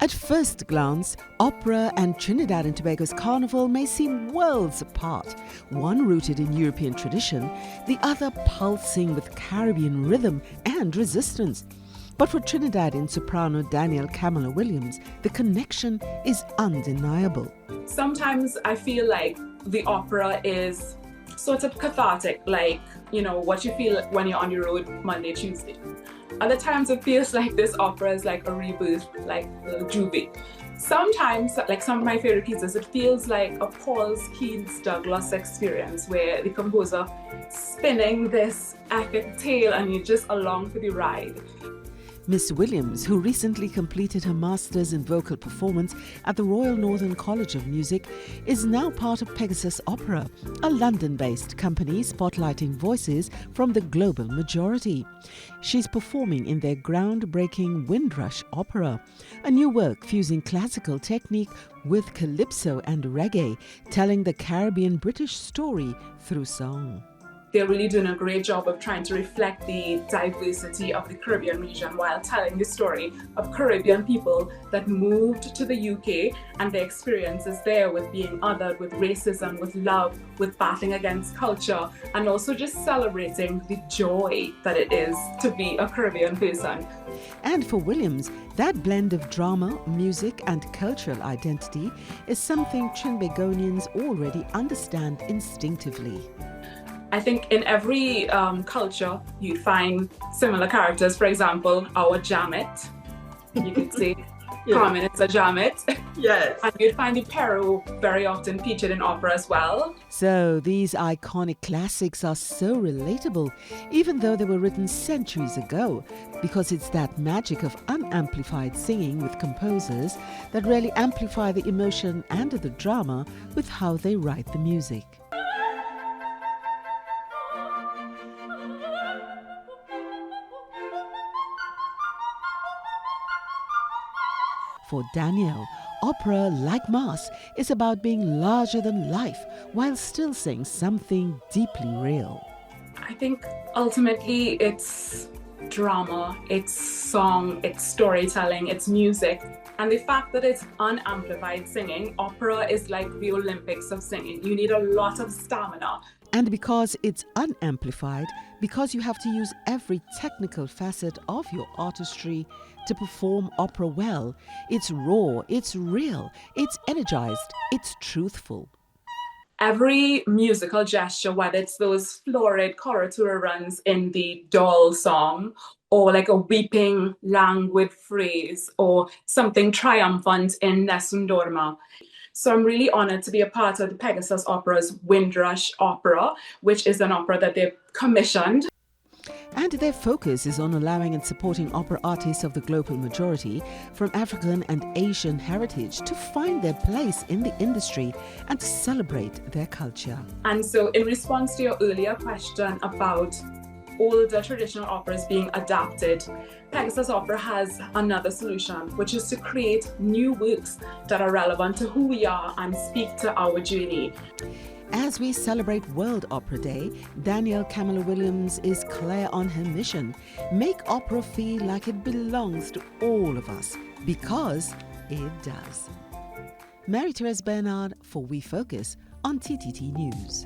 At first glance, opera and Trinidad and Tobago's carnival may seem worlds apart, one rooted in European tradition, the other pulsing with Caribbean rhythm and resistance. But for Trinidadian soprano Danielle-Kamilah Williams, the connection is undeniable. Sometimes I feel like the opera is sort of cathartic, like, what you feel when you're on the road Monday, Tuesday. Other times it feels like this opera is like a rebirth, like a juvie. Sometimes, like some of my favorite pieces, it feels like a Paul Skeens Douglas experience where the composer spinning this epic tale and you're just along for the ride. Miss Williams, who recently completed her Master's in Vocal Performance at the Royal Northern College of Music, is now part of Pegasus Opera, a London-based company spotlighting voices from the global majority. She's performing in their groundbreaking Windrush opera, a new work fusing classical technique with calypso and reggae, telling the Caribbean British story through song. They're really doing a great job of trying to reflect the diversity of the Caribbean region while telling the story of Caribbean people that moved to the UK and their experiences there with being othered, with racism, with love, with battling against culture, and also just celebrating the joy that it is to be a Caribbean person. And for Williams, that blend of drama, music, and cultural identity is something Trinbagonians already understand instinctively. I think in every culture you find similar characters. For example, our Jamet, you could say Carmen is a Jamet. Yes. And you'd find the Perrault very often featured in opera as well. So these iconic classics are so relatable, even though they were written centuries ago, because it's that magic of unamplified singing with composers that really amplify the emotion and the drama with how they write the music. For Danielle, opera, like Mass, is about being larger than life while still saying something deeply real. I think ultimately it's drama, it's song, it's storytelling, it's music. And the fact that it's unamplified singing, opera is like the Olympics of singing. You need a lot of stamina. And because it's unamplified, because you have to use every technical facet of your artistry to perform opera well, it's raw, it's real, it's energized, it's truthful. Every musical gesture, whether it's those florid coloratura runs in the doll song, or like a weeping languid phrase, or something triumphant in Nessun Dorma. So I'm really honored to be a part of the Pegasus Opera's Windrush Opera, which is an opera that they've commissioned. And their focus is on allowing and supporting opera artists of the global majority from African and Asian heritage to find their place in the industry and to celebrate their culture. And so in response to your earlier question about older traditional operas being adapted, Pegasus Opera has another solution, which is to create new works that are relevant to who we are and speak to our journey. As we celebrate World Opera Day, Danielle-Kamilah Williams is clear on her mission. Make opera feel like it belongs to all of us, because it does. Mary Therese Bernard for We Focus on TTT News.